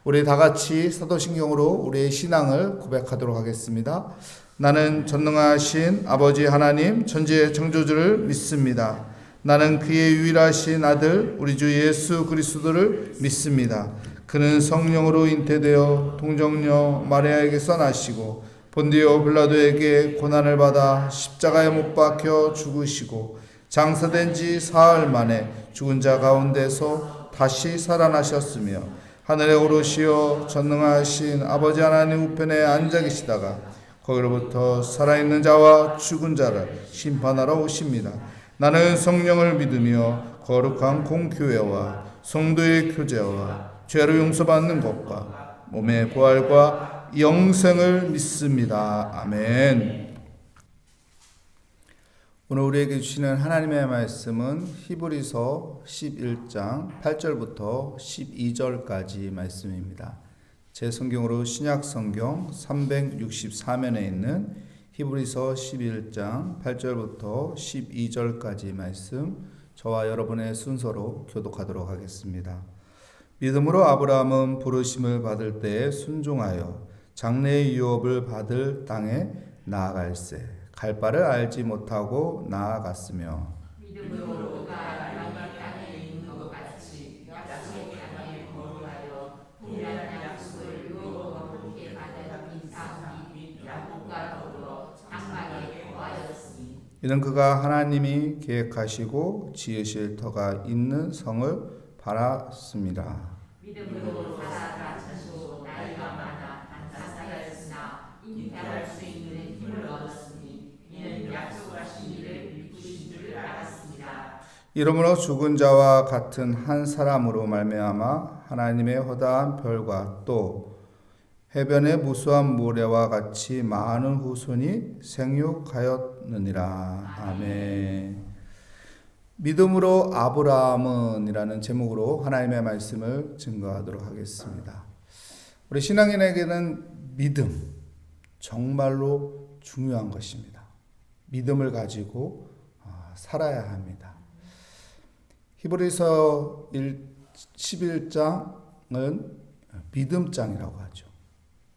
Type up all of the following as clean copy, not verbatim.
우리 다 같이 사도신경으로 우리의 신앙을 고백하도록 하겠습니다. 나는 전능하신 아버지 하나님 천지의 창조주를 믿습니다. 나는 그의 유일하신 아들 우리 주 예수 그리스도를 믿습니다. 그는 성령으로 잉태되어 동정녀 마리아에게서 나시고 본디오 빌라도에게 고난을 받아 십자가에 못 박혀 죽으시고 장사된 지 사흘 만에 죽은 자 가운데서 다시 살아나셨으며 하늘에 오르시어 전능하신 아버지 하나님 우편에 앉아 계시다가 거기로부터 살아있는 자와 죽은 자를 심판하러 오십니다. 나는 성령을 믿으며 거룩한 공교회와 성도의 교제와 죄로 용서받는 것과 몸의 부활과 영생을 믿습니다. 아멘. 오늘 우리에게 주시는 하나님의 말씀은 히브리서 11장 8절부터 12절까지 말씀입니다. 제 성경으로 신약 성경 364면에 있는 히브리서 11장 8절부터 12절까지 말씀, 저와 여러분의 순서로 교독하도록 하겠습니다. 믿음으로 아브라함은 부르심을 받을 때에 순종하여 장래의 유업을 받을 땅에 나아갈새 갈 바를 알지 못하고 나아갔으며 믿음으로 그가 남의 땅에 있는 것 같이 약속의 땅에 거류하여 동일한 약속을 유업으로 함께 받은 이삭 및 야곱과 더불어 장막에 거하였으니 이는 그가 하나님이 계획하시고 지으실 터가 있는 성을 바랐습니다. 믿음으로 사라가 자시고 나이가 많아 안타사였으나 잉태할 수 있는 힘을 얻었으니 이는 약속하신 이를 믿으신 줄 알았습니다. 이러므로 죽은 자와 같은 한 사람으로 말미암아 하나님의 허다한 별과 또 해변의 무수한 모래와 같이 많은 후손이 생육하였느니라. 아멘. 믿음으로 아브라함은이라는 제목으로 하나님의 말씀을 증거하도록 하겠습니다. 우리 신앙인에게는 믿음 정말로 중요한 것입니다. 믿음을 가지고 살아야 합니다. 히브리서 11장은 믿음장이라고 하죠.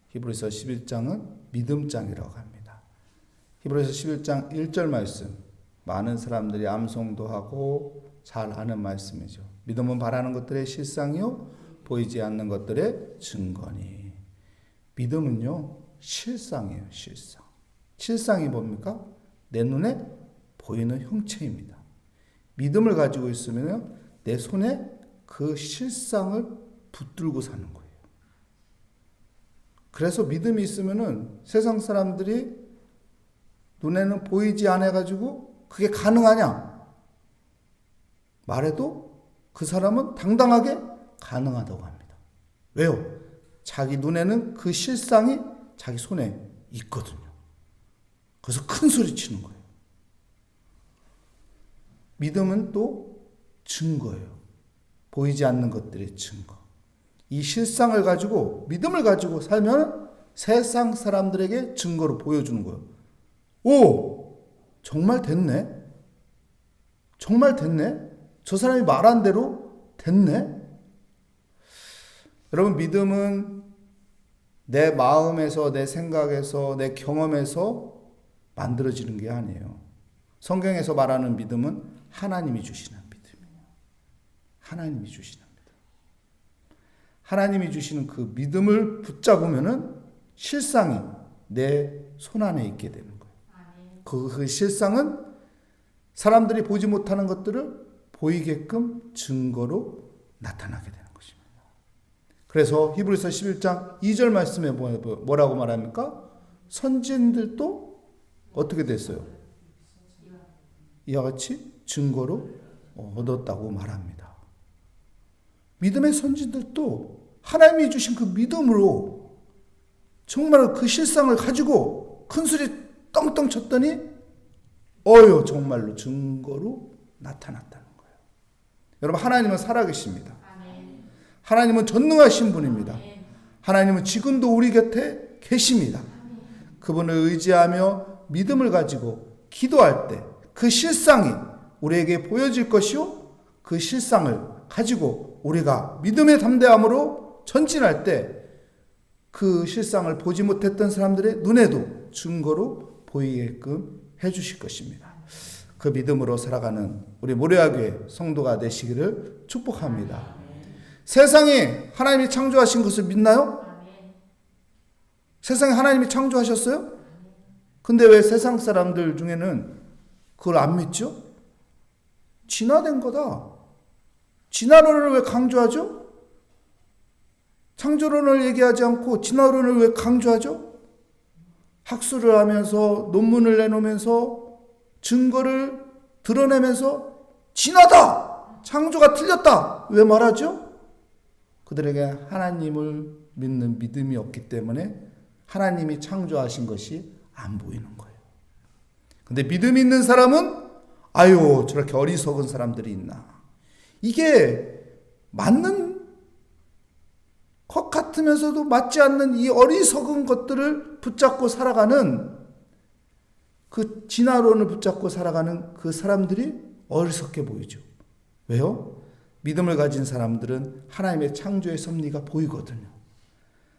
히브리서 11장은 믿음장이라고 합니다. 히브리서 11장 1절 말씀, 많은 사람들이 암송도 하고 잘 아는 말씀이죠. 믿음은 바라는 것들의 실상이요 보이지 않는 것들의 증거니. 믿음은요 실상이에요. 실상. 실상이 뭡니까? 내 눈에 보이는 형체입니다. 믿음을 가지고 있으면 내 손에 그 실상을 붙들고 사는 거예요. 그래서 믿음이 있으면 세상 사람들이 눈에는 보이지 않아가지고 그게 가능하냐? 말해도 그 사람은 당당하게 가능하다고 합니다. 왜요? 자기 눈에는 그 실상이 자기 손에 있거든요. 그래서 큰 소리 치는 거예요. 믿음은 또 증거예요. 보이지 않는 것들의 증거. 이 실상을 가지고 믿음을 가지고 살면 세상 사람들에게 증거로 보여주는 거예요. 오! 정말 됐네? 정말 됐네? 저 사람이 말한 대로 됐네? 여러분, 믿음은 내 마음에서, 내 생각에서, 내 경험에서 만들어지는 게 아니에요. 성경에서 말하는 믿음은 하나님이 주시는 믿음이에요. 하나님이 주시는 믿음. 하나님이 주시는 그 믿음을 붙잡으면은 실상이 내 손 안에 있게 되는 거예요. 그 실상은 사람들이 보지 못하는 것들을 보이게끔 증거로 나타나게 되는 것입니다. 그래서 히브리서 11장 2절 말씀에 뭐라고 말합니까? 선지자들도 어떻게 됐어요? 이와 같이 증거로 얻었다고 말합니다. 믿음의 선지자들도 하나님이 주신 그 믿음으로 정말 그 실상을 가지고 큰 소리 떵떵 쳤더니 정말로 증거로 나타났다는 거예요. 여러분, 하나님은 살아계십니다. 하나님은 전능하신 분입니다. 하나님은 지금도 우리 곁에 계십니다. 그분을 의지하며 믿음을 가지고 기도할 때 그 실상이 우리에게 보여질 것이요 그 실상을 가지고 우리가 믿음의 담대함으로 전진할 때 그 실상을 보지 못했던 사람들의 눈에도 증거로 보이게끔 해주실 것입니다. 그 믿음으로 살아가는 우리 모래아교회 성도가 되시기를 축복합니다. 세상에 하나님이 창조하신 것을 믿나요? 세상에 하나님이 창조하셨어요? 근데 왜 세상 사람들 중에는 그걸 안 믿죠? 진화된 거다. 진화론을 왜 강조하죠? 창조론을 얘기하지 않고 진화론을 왜 강조하죠? 학술을 하면서 논문을 내놓으면서 증거를 드러내면서 진화다! 창조가 틀렸다! 왜 말하죠? 그들에게 하나님을 믿는 믿음이 없기 때문에 하나님이 창조하신 것이 안 보이는 거예요. 근데 믿음 있는 사람은 아유 저렇게 어리석은 사람들이 있나. 이게 맞는 것 같으면서도 맞지 않는 이 어리석은 것들을 붙잡고 살아가는 그 진화론을 붙잡고 살아가는 그 사람들이 어리석게 보이죠. 왜요? 믿음을 가진 사람들은 하나님의 창조의 섭리가 보이거든요.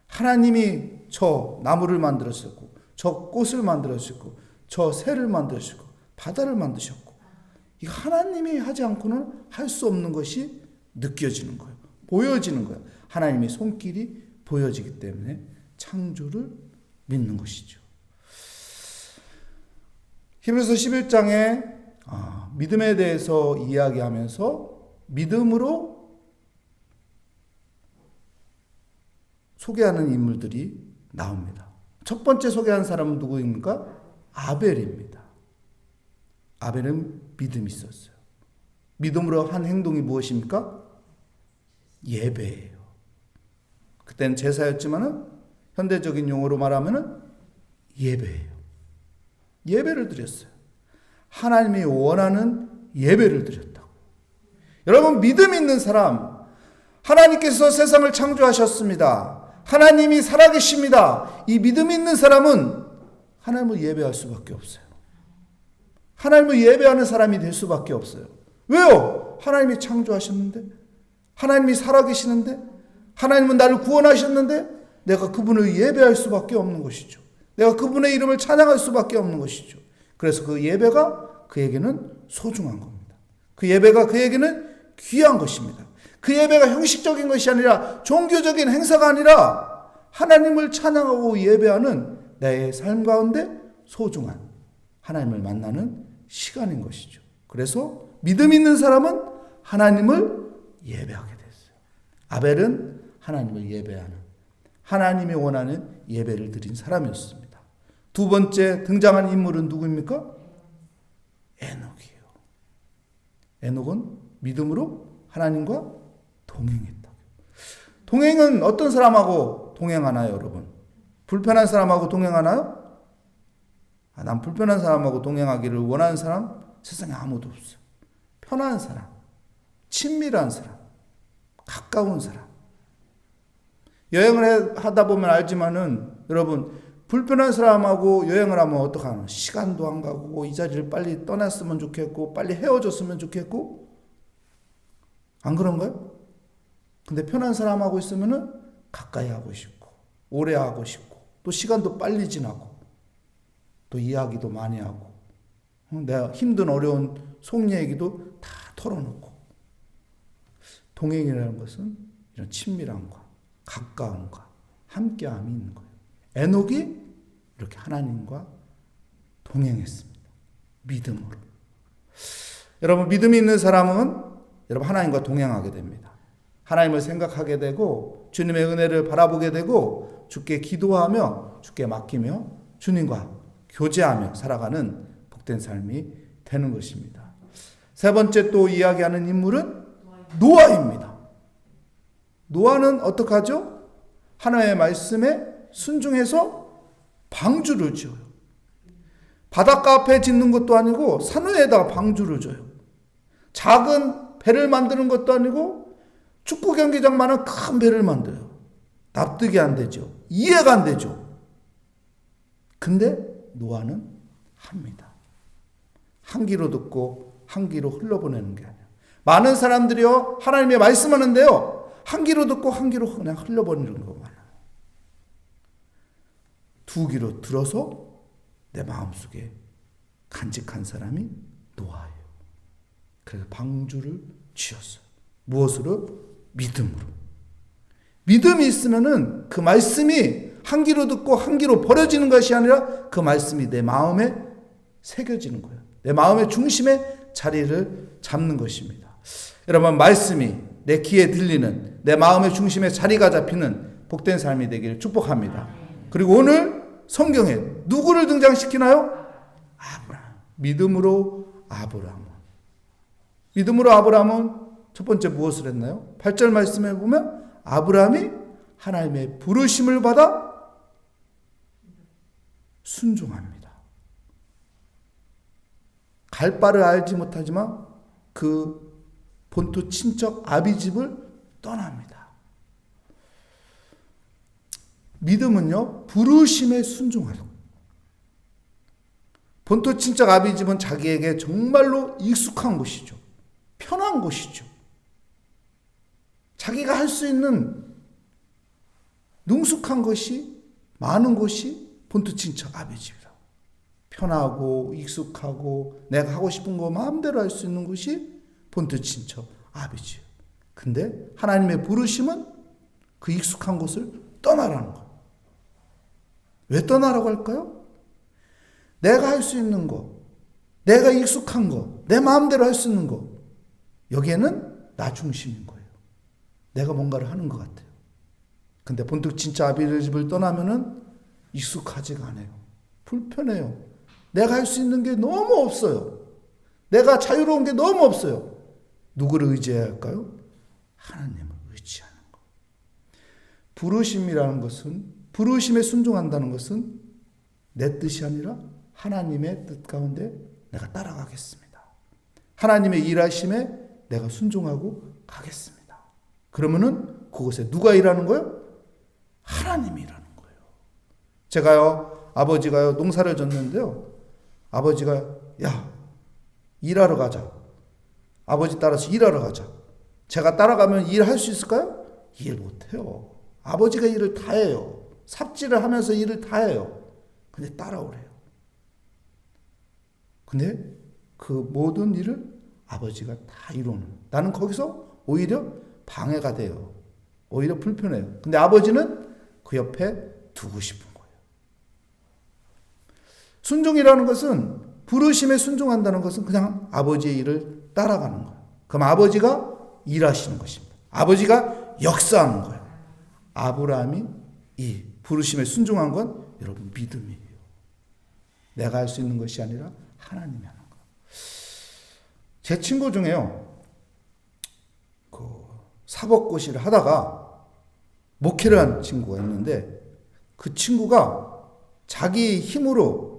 하나님이 저 나무를 만들었었고 저 꽃을 만들었었고 저 새를 만들었었고 바다를 만드셨고 이거 하나님이 하지 않고는 할 수 없는 것이 느껴지는 거예요. 보여지는 거예요. 하나님의 손길이 보여지기 때문에 창조를 믿는 것이죠. 히브리서 11장에 믿음에 대해서 이야기하면서 믿음으로 소개하는 인물들이 나옵니다. 첫 번째 소개한 사람은 누구입니까? 아벨입니다. 아벨은 믿음이 있었어요. 믿음으로 한 행동이 무엇입니까? 예배예요. 그때는 제사였지만은 현대적인 용어로 말하면은 예배예요. 예배를 드렸어요. 하나님이 원하는 예배를 드렸다고. 여러분 믿음 있는 사람, 하나님께서 세상을 창조하셨습니다. 하나님이 살아계십니다. 이 믿음 있는 사람은 하나님을 예배할 수밖에 없어요. 하나님을 예배하는 사람이 될 수밖에 없어요. 왜요? 하나님이 창조하셨는데, 하나님이 살아계시는데, 하나님은 나를 구원하셨는데 내가 그분을 예배할 수밖에 없는 것이죠. 내가 그분의 이름을 찬양할 수밖에 없는 것이죠. 그래서 그 예배가 그에게는 소중한 겁니다. 그 예배가 그에게는 귀한 것입니다. 그 예배가 형식적인 것이 아니라 종교적인 행사가 아니라 하나님을 찬양하고 예배하는 내 삶 가운데 소중한 하나님을 만나는 시간인 것이죠. 그래서 믿음 있는 사람은 하나님을 예배하게 됐어요. 아벨은 하나님을 예배하는, 하나님이 원하는 예배를 드린 사람이었습니다. 두 번째 등장한 인물은 누구입니까? 에녹이에요. 에녹은 믿음으로 하나님과 동행했다. 동행은 어떤 사람하고 동행하나요, 여러분? 불편한 사람하고 동행하나요? 난 불편한 사람하고 동행하기를 원하는 사람 세상에 아무도 없어요. 편한 사람, 친밀한 사람, 가까운 사람. 여행을 하다 보면 알지만은 여러분 불편한 사람하고 여행을 하면 어떡하나? 시간도 안 가고 이 자리를 빨리 떠났으면 좋겠고 빨리 헤어졌으면 좋겠고 안 그런가요? 근데 편한 사람하고 있으면은 가까이 하고 싶고 오래 하고 싶고 또 시간도 빨리 지나고 또 이야기도 많이 하고 내가 힘든 어려운 속 얘기도 다 털어놓고 동행이라는 것은 이런 친밀함과 가까움과 함께함이 있는 거예요. 에녹이 이렇게 하나님과 동행했습니다. 믿음으로. 여러분 믿음이 있는 사람은 여러분 하나님과 동행하게 됩니다. 하나님을 생각하게 되고 주님의 은혜를 바라보게 되고 주께 기도하며 주께 맡기며 주님과 교제하며 살아가는 복된 삶이 되는 것입니다. 세 번째 또 이야기하는 인물은 노아입니다. 노아는 어떻게 하죠? 하나님의 말씀에 순종해서 방주를 지어요. 바닷가 앞에 짓는 것도 아니고 산 위에다가 방주를 져요. 작은 배를 만드는 것도 아니고 축구 경기장만한 큰 배를 만들어요. 납득이 안 되죠. 이해가 안 되죠. 근데 노아는 합니다. 한 귀로 듣고 한 귀로 흘러보내는 게 아니에요. 많은 사람들이요 하나님의 말씀하는데요 한 귀로 듣고 한 귀로 그냥 흘려버리는 거 많아요. 두 귀로 들어서 내 마음속에 간직한 사람이 노아예요. 그래서 방주를 지었어요. 무엇으로? 믿음으로. 믿음이 있으면은 그 말씀이 한 귀로 듣고 한 귀로 버려지는 것이 아니라 그 말씀이 내 마음에 새겨지는 거예요. 내 마음의 중심에 자리를 잡는 것입니다. 여러분, 말씀이 내 귀에 들리는, 내 마음의 중심에 자리가 잡히는 복된 삶이 되기를 축복합니다. 그리고 오늘 성경에 누구를 등장시키나요? 아브라함. 믿음으로 아브라함. 믿음으로 아브라함은 첫 번째 무엇을 했나요? 8절 말씀에 보면 아브라함이 하나님의 부르심을 받아 순종합니다. 갈 바를 알지 못하지만 그 본토 친척 아비집을 떠납니다. 믿음은요, 부르심에 순종하는. 본토 친척 아비집은 자기에게 정말로 익숙한 곳이죠. 편한 곳이죠. 자기가 할 수 있는 능숙한 것이, 많은 곳이 본토 친척 아비집이다. 편하고 익숙하고 내가 하고 싶은 거 마음대로 할 수 있는 곳이 본토 친척 아비집. 근데 하나님의 부르심은 그 익숙한 곳을 떠나라는 거예요. 왜 떠나라고 할까요? 내가 할 수 있는 거, 내가 익숙한 거, 내 마음대로 할 수 있는 거, 여기에는 나 중심인 거예요. 내가 뭔가를 하는 것 같아요. 근데 본토 친척 아비집을 떠나면은 익숙하지가 않아요. 불편해요. 내가 할 수 있는 게 너무 없어요. 내가 자유로운 게 너무 없어요. 누구를 의지해야 할까요? 하나님을 의지하는 거. 부르심이라는 것은, 부르심에 순종한다는 것은 내 뜻이 아니라 하나님의 뜻 가운데 내가 따라가겠습니다. 하나님의 일하심에 내가 순종하고 가겠습니다. 그러면은 그곳에 누가 일하는 거예요? 하나님이 일하는 거예요. 제가요, 아버지가요, 농사를 졌는데요. 아버지가, 야, 일하러 가자. 아버지 따라서 일하러 가자. 제가 따라가면 일할 수 있을까요? 일 못해요. 아버지가 일을 다 해요. 삽질을 하면서 일을 다 해요. 근데 따라오래요. 근데 그 모든 일을 아버지가 다 이루는. 나는 거기서 오히려 방해가 돼요. 오히려 불편해요. 근데 아버지는 그 옆에 두고 싶은 거예요. 순종이라는 것은, 부르심에 순종한다는 것은 그냥 아버지의 일을 따라가는 거예요. 그럼 아버지가 일하시는 것입니다. 아버지가 역사하는 거예요. 아브라함이 이 부르심에 순종한 건 여러분 믿음이에요. 내가 할 수 있는 것이 아니라 하나님이 하는 거예요. 제 친구 중에요, 그 사법고시를 하다가 목회를 한 친구가 있는데, 그 친구가 자기 힘으로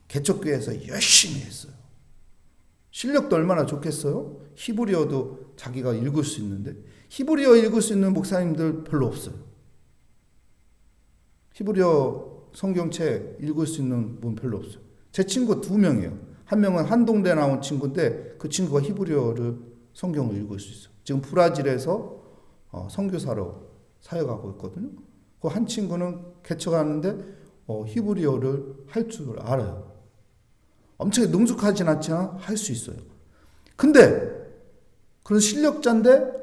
개척교회에서 열심히 했어요. 실력도 얼마나 좋겠어요? 히브리어도 자기가 읽을 수 있는데, 히브리어 읽을 수 있는 목사님들 별로 없어요. 히브리어 성경책 읽을 수 있는 분 별로 없어요. 제 친구 2명이에요. 한 명은 한동대 나온 친구인데 그 친구가 히브리어를 성경을 읽을 수 있어요. 지금 브라질에서 선교사로 사역하고 있거든요. 그 한 친구는 개척하는데 히브리어를 할 줄 알아요. 엄청 능숙하진 않지만 할 수 있어요. 근데 그런 실력자인데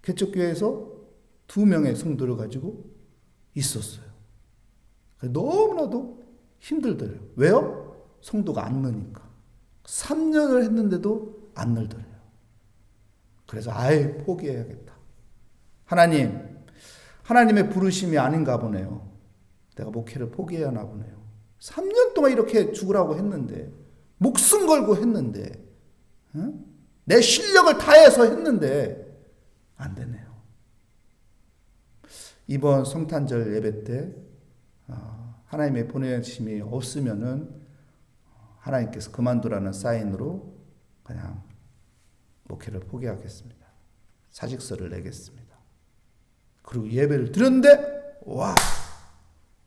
개척교회에서 2명의 성도를 가지고 있었어요. 너무나도 힘들더래요. 왜요? 성도가 안 느니까. 3년을 했는데도 안 늘더래요. 그래서 아예 포기해야겠다. 하나님의 부르심이 아닌가 보네요. 내가 목회를 포기해야 하나 보네요. 3년 동안 이렇게 죽으라고 했는데, 목숨 걸고 했는데, 내 실력을 다해서 했는데 안 되네요. 이번 성탄절 예배 때 하나님의 보내심이 없으면은 하나님께서 그만두라는 사인으로 그냥 목회를 포기하겠습니다. 사직서를 내겠습니다. 그리고 예배를 드렸는데 와,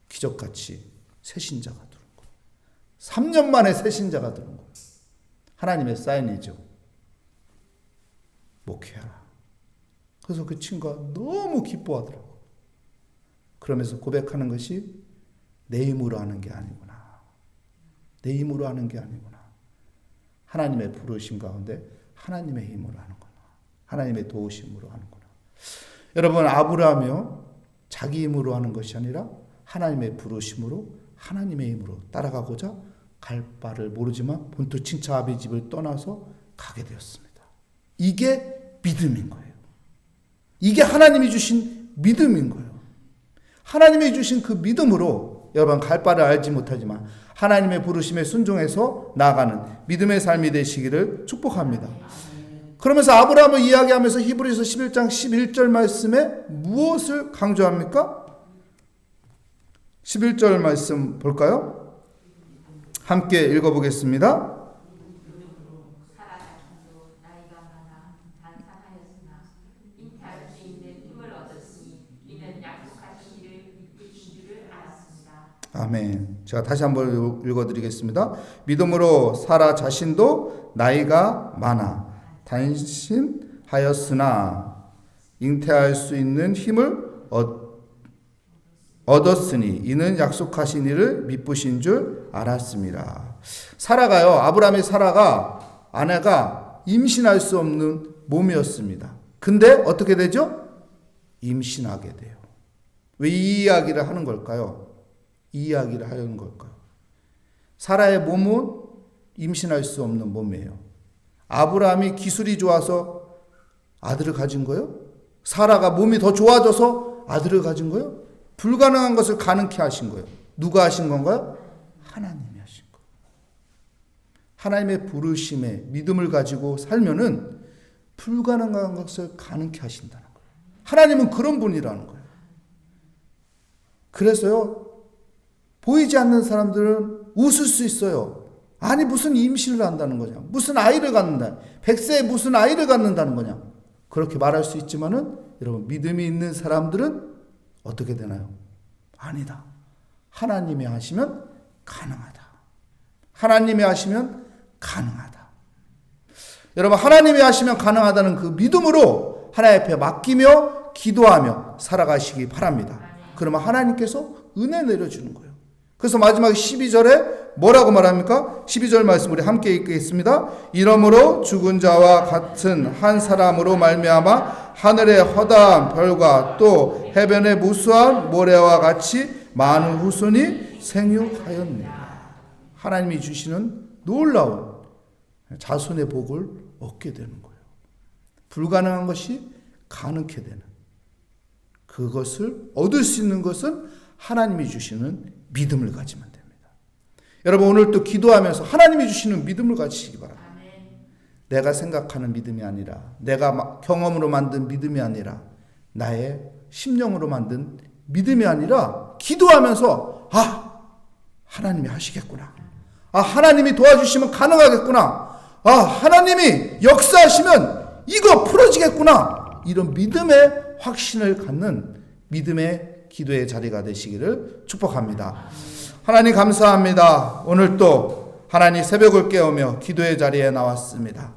기적같이 새 신자가 들은 거예요. 3년 만에 새 신자가 들은 거예요. 하나님의 사인이죠. 목회하라. 그래서 그 친구가 너무 기뻐하더라고. 그러면서 고백하는 것이 내 힘으로 하는 게 아니구나. 내 힘으로 하는 게 아니구나. 하나님의 부르심 가운데 하나님의 힘으로 하는구나. 하나님의 도우심으로 하는구나. 여러분, 아브라함이요, 자기 힘으로 하는 것이 아니라 하나님의 부르심으로, 하나님의 힘으로 따라가고자 갈 바를 모르지만 본토 친척 아비 집을 떠나서 가게 되었습니다. 이게 믿음인 거예요. 이게 하나님이 주신 믿음인 거예요. 하나님이 주신 그 믿음으로 여러분 갈 바를 알지 못하지만 하나님의 부르심에 순종해서 나아가는 믿음의 삶이 되시기를 축복합니다. 그러면서 아브라함을 이야기하면서 히브리서 11장 11절 말씀에 무엇을 강조합니까? 11절 말씀 볼까요? 함께 읽어보겠습니다. 아멘. 제가 다시 한번 읽어드리겠습니다. 믿음으로 사라 자신도 나이가 많아 단신하였으나 잉태할 수 있는 힘을 얻었으니 이는 약속하신 이를 미쁘신 줄 알았습니다. 사라가요, 아브라함의 사라가 아내가 임신할 수 없는 몸이었습니다. 근데 어떻게 되죠? 임신하게 돼요. 왜 이 이야기를 하는 걸까요? 이 이야기를 하려는 걸까요? 사라의 몸은 임신할 수 없는 몸이에요. 아브라함이 기술이 좋아서 아들을 가진 거예요? 사라가 몸이 더 좋아져서 아들을 가진 거예요? 불가능한 것을 가능케 하신 거예요. 누가 하신 건가요? 하나님이 하신 거예요. 하나님의 부르심에 믿음을 가지고 살면은 불가능한 것을 가능케 하신다는 거예요. 하나님은 그런 분이라는 거예요. 그래서요, 보이지 않는 사람들은 웃을 수 있어요. 아니, 무슨 임신을 한다는 거냐? 무슨 아이를 갖는다? 100세에 무슨 아이를 갖는다는 거냐? 그렇게 말할 수 있지만은 여러분, 믿음이 있는 사람들은 어떻게 되나요? 아니다. 하나님이 하시면 가능하다. 하나님이 하시면 가능하다. 여러분, 하나님이 하시면 가능하다는 그 믿음으로 하나님 앞에 맡기며 기도하며 살아가시기 바랍니다. 그러면 하나님께서 은혜 내려주는 거예요. 그래서 마지막 12절에 뭐라고 말합니까? 12절 말씀 우리 함께 읽겠습니다. 이러므로 죽은 자와 같은 한 사람으로 말미암아 하늘의 허다한 별과 또 해변의 무수한 모래와 같이 많은 후손이 생육하였느니라. 하나님이 주시는 놀라운 자손의 복을 얻게 되는 거예요. 불가능한 것이 가능케 되는, 그것을 얻을 수 있는 것은 하나님이 주시는 믿음을 가지면 됩니다. 여러분, 오늘 또 기도하면서 하나님이 주시는 믿음을 가지시기 바랍니다. 내가 생각하는 믿음이 아니라, 내가 경험으로 만든 믿음이 아니라, 나의 심령으로 만든 믿음이 아니라 기도하면서 하나님이 하시겠구나. 하나님이 도와주시면 가능하겠구나. 하나님이 역사하시면 이거 풀어지겠구나. 이런 믿음의 확신을 갖는 믿음의 기도의 자리가 되시기를 축복합니다. 하나님 감사합니다. 오늘 또 하나님 새벽을 깨우며 기도의 자리에 나왔습니다.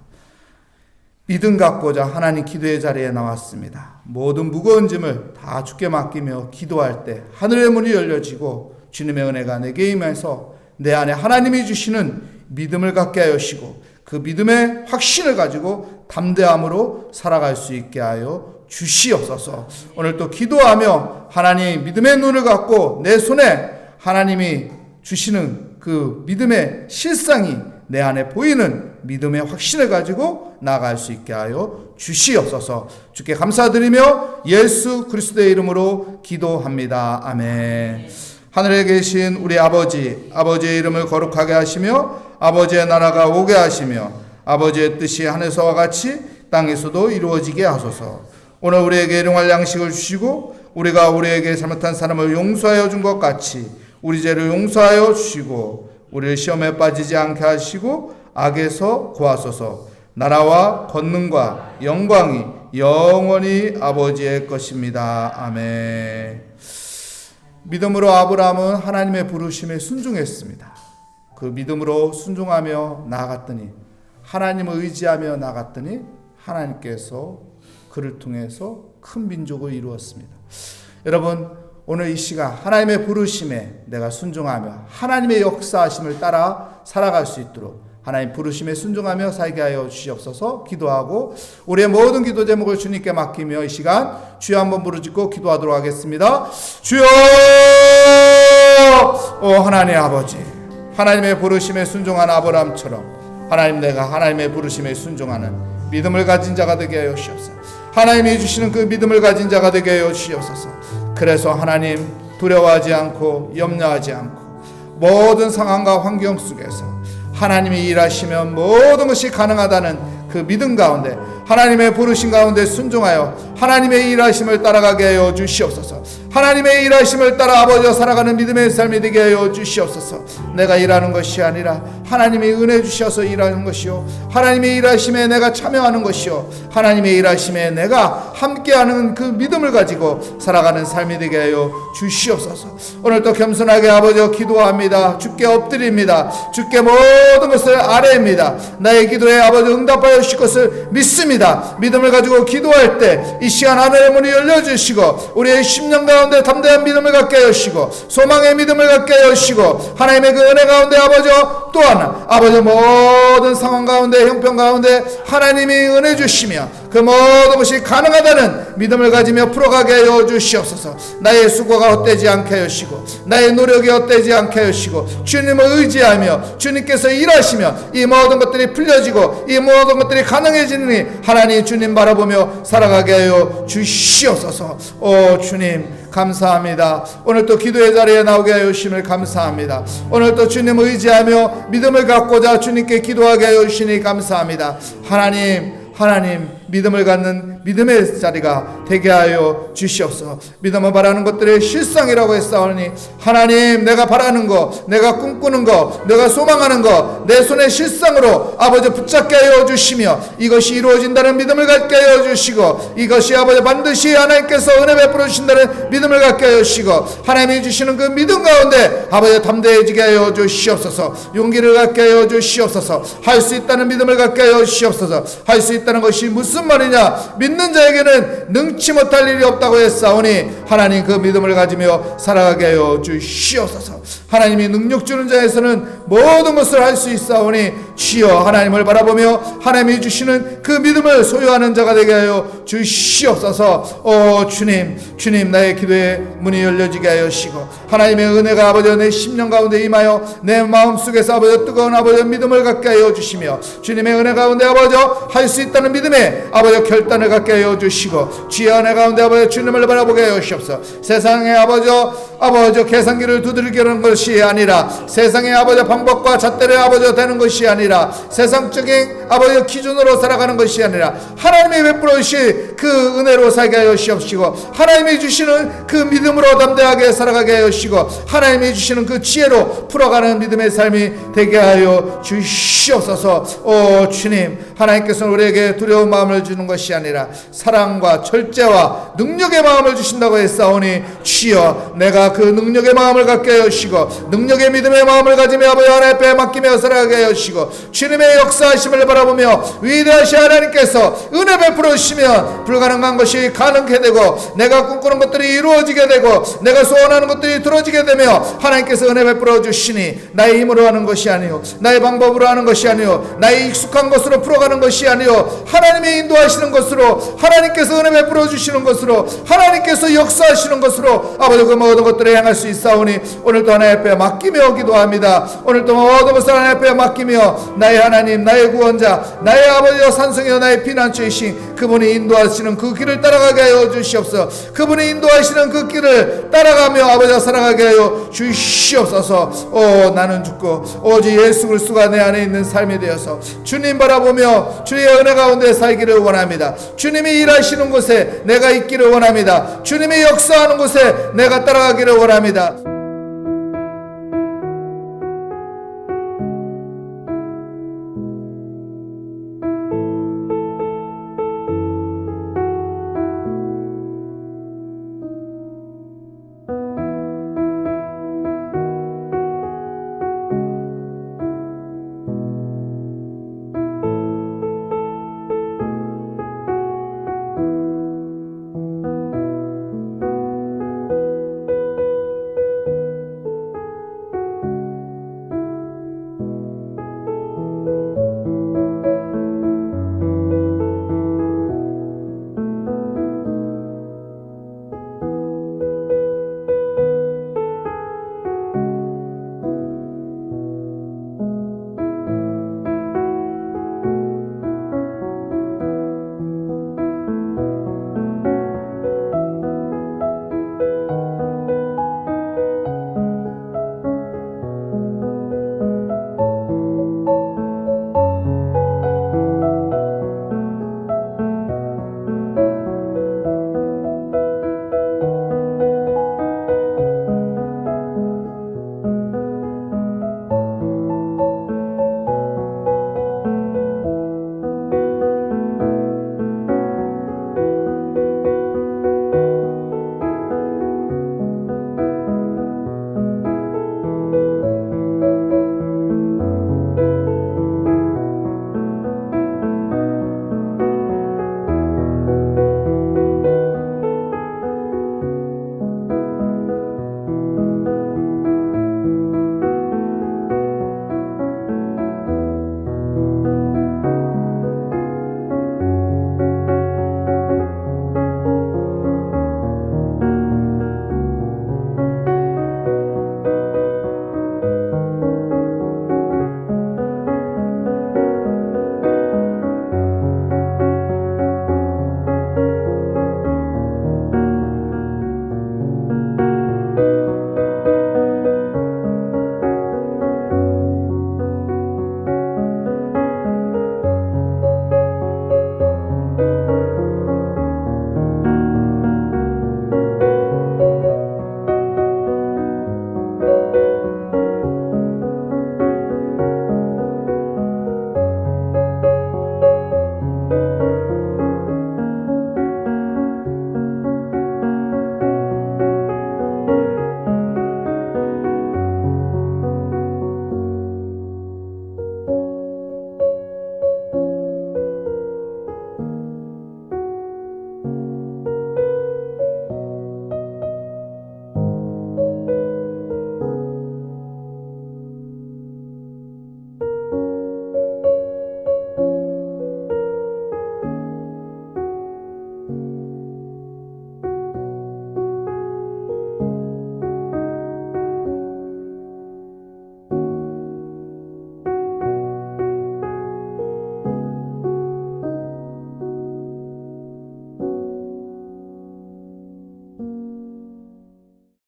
믿음 갖고자 하나님 기도의 자리에 나왔습니다. 모든 무거운 짐을 다 주께 맡기며 기도할 때 하늘의 문이 열려지고 주님의 은혜가 내게 임해서 내 안에 하나님이 주시는 믿음을 갖게 하여 주시고 그 믿음의 확신을 가지고 담대함으로 살아갈 수 있게 하여 주시옵소서. 오늘 또 기도하며 하나님 믿음의 눈을 갖고 내 손에 하나님이 주시는 그 믿음의 실상이 내 안에 보이는 믿음의 확신을 가지고 나아갈 수 있게 하여 주시옵소서. 주께 감사드리며 예수 그리스도의 이름으로 기도합니다. 아멘. 하늘에 계신 우리 아버지, 아버지의 이름을 거룩하게 하시며 아버지의 나라가 오게 하시며 아버지의 뜻이 하늘에서와 같이 땅에서도 이루어지게 하소서. 오늘 우리에게 일용할 양식을 주시고 우리가 우리에게 잘못한 사람을 용서하여 준 것 같이 우리 죄를 용서하여 주시고 우리를 시험에 빠지지 않게 하시고 악에서 구하소서. 나라와 권능과 영광이 영원히 아버지의 것입니다. 아멘. 믿음으로 아브라함은 하나님의 부르심에 순종했습니다. 그 믿음으로 순종하며 나아갔더니, 하나님을 의지하며 나아갔더니 하나님께서 그를 통해서 큰 민족을 이루었습니다. 여러분, 오늘 이 시간 하나님의 부르심에 내가 순종하며 하나님의 역사하심을 따라 살아갈 수 있도록 하나님 부르심에 순종하며 살게 하여 주시옵소서. 기도하고 우리의 모든 기도 제목을 주님께 맡기며 이 시간 주여 한번 부르짖고 기도하도록 하겠습니다. 주여! 하나님 아버지, 하나님의 부르심에 순종한 아브라함처럼 하나님, 내가 하나님의 부르심에 순종하는 믿음을 가진 자가 되게 하여 주시옵소서. 하나님이 주시는 그 믿음을 가진 자가 되게 하여 주시옵소서. 그래서 하나님, 두려워하지 않고 염려하지 않고 모든 상황과 환경 속에서 하나님이 일하시면 모든 것이 가능하다는 그 믿음 가운데 하나님의 부르심 가운데 순종하여 하나님의 일하심을 따라가게 하여 주시옵소서. 하나님의 일하심을 따라 아버지와 살아가는 믿음의 삶이 되게 하여 주시옵소서. 내가 일하는 것이 아니라 하나님이 은혜 주셔서 일하는 것이요, 하나님의 일하심에 내가 참여하는 것이요, 하나님의 일하심에 내가 함께하는 그 믿음을 가지고 살아가는 삶이 되게 하여 주시옵소서. 오늘도 겸손하게 아버지와 기도합니다. 주께 엎드립니다. 주께 모든 것을 아뢰입니다. 나의 기도에 아버지 응답하여 주실 것을 믿습니다. 믿음을 가지고 기도할 때 이 시간 하늘의 문이 열려주시고 우리의 심령 가운데 담대한 믿음을 갖게 하여 주시고 소망의 믿음을 갖게 하여 주시고 하나님의 그 은혜 가운데 아버지와 또한 아버지 모든 상황 가운데 형편 가운데 하나님이 은혜 주시며 그 모든 것이 가능하다는 믿음을 가지며 풀어가게 하여 주시옵소서. 나의 수고가 헛되지 않게 하여 주시고 나의 노력이 헛되지 않게 하여 주시고 주님을 의지하며 주님께서 일하시며 이 모든 것들이 풀려지고 이 모든 것들이 가능해지느니 하나님 주님 바라보며 살아가게 하여 주시옵소서. 오 주님 감사합니다. 오늘 또 기도의 자리에 나오게 하여 주심을 감사합니다. 오늘 또 주님을 의지하며 믿음을 갖고자 주님께 기도하게 하여 주시니 감사합니다. 하나님 믿음을 갖는 믿음의 자리가 되게 하여 주시옵소서. 믿음을 바라는 것들의 실상이라고 했사오니 하나님, 내가 바라는 거, 내가 꿈꾸는 거, 내가 소망하는 거 내 손의 실상으로 아버지 붙잡게 하여 주시며 이것이 이루어진다는 믿음을 갖게 하여 주시고 이것이 아버지 반드시 하나님께서 은혜 베풀어 주신다는 믿음을 갖게 하여 주시고 하나님이 주시는 그 믿음 가운데 아버지 담대해지게 하여 주시옵소서. 용기를 갖게 하여 주시옵소서. 할 수 있다는 믿음을 갖게 하여 주시옵소서. 할 수 있다는 것이 무슨 말이냐? 믿는 자에게는 능치 못할 일이 없다고 했사오니 하나님 그 믿음을 가지며 살아가게 하여 주시옵소서. 하나님이 능력 주는 자에서는 모든 것을 할 수 있사오니 주여 하나님을 바라보며 하나님이 주시는 그 믿음을 소유하는 자가 되게 하여 주시옵소서. 오 주님 나의 기도에 문이 열려지게 하여 주시고 하나님의 은혜가 아버지 내 심령 가운데 임하여 내 마음속에서 아버지 뜨거운 아버지 믿음을 갖게 하여 주시며 주님의 은혜 가운데 아버지 할 수 있다는 믿음에 아버지 결단을 갖게 하여 주시고 주의 은혜 가운데 아버지 주님을 바라보게 하여 주시옵소서. 세상의 아버지 계산기를 두들기게 하는 것이 아니라 세상의 아버지 방법과 잣대를 아버지 되는 것이 아니라 세상적인 아버지 기준으로 살아가는 것이 아니라 하나님이 베풀어 주신 그 은혜로 살게 하여 주시옵시고 하나님이 주시는 그 믿음으로 담대하게 살아가게 하여 주시고 하나님이 주시는 그 지혜로 풀어가는 믿음의 삶이 되게 하여 주시옵소서. 오 주님, 하나님께서는 우리에게 두려운 마음을 주는 것이 아니라 사랑과 절제와 능력의 마음을 주신다고 했사오니 주여 내가 그 능력의 마음을 갖게 하여 주시고 능력의 믿음의 마음을 가지며 아버지 하나님 앞에 맡기며 살아가게 하여 주시고 주님의 역사하심을 바라보며 위대하신 하나님께서 은혜 베풀어 주시면 불가능한 것이 가능케 되고 내가 꿈꾸는 것들이 이루어지게 되고 내가 소원하는 것들이 이루어지게 되며 하나님께서 은혜 베풀어 주시니 나의 힘으로 하는 것이 아니요 나의 방법으로 하는 것이 아니요 나의 익숙한 것으로 풀어가는 것이 아니요 하나님의 인도하시는 것으로 하나님께서 은혜 베풀어 주시는 것으로 하나님께서 역사하시는 것으로 아버지 그 모든 것들을 행할 수 있사오니 오늘도 하나님 앞에 맡기며 기도합니다. 오늘도 모든 것을 하나님 앞에 맡기며 나의 하나님 나의 구원자 나의 아버지와 산성이여 나의 피난처이신 그분이 인도하시는 그 길을 따라가게 하여 주시옵소서. 그분이 인도하시는 그 길을 따라가며 아버지와 살아가게 하여 주시옵소서. 오 나는 죽고 오직 예수 그리스도가 내 안에 있는 삶이 되어서 주님 바라보며 주의 은혜 가운데 살기를 원합니다. 주님이 일하시는 곳에 내가 있기를 원합니다. 주님이 역사하는 곳에 내가 따라가기를 원합니다.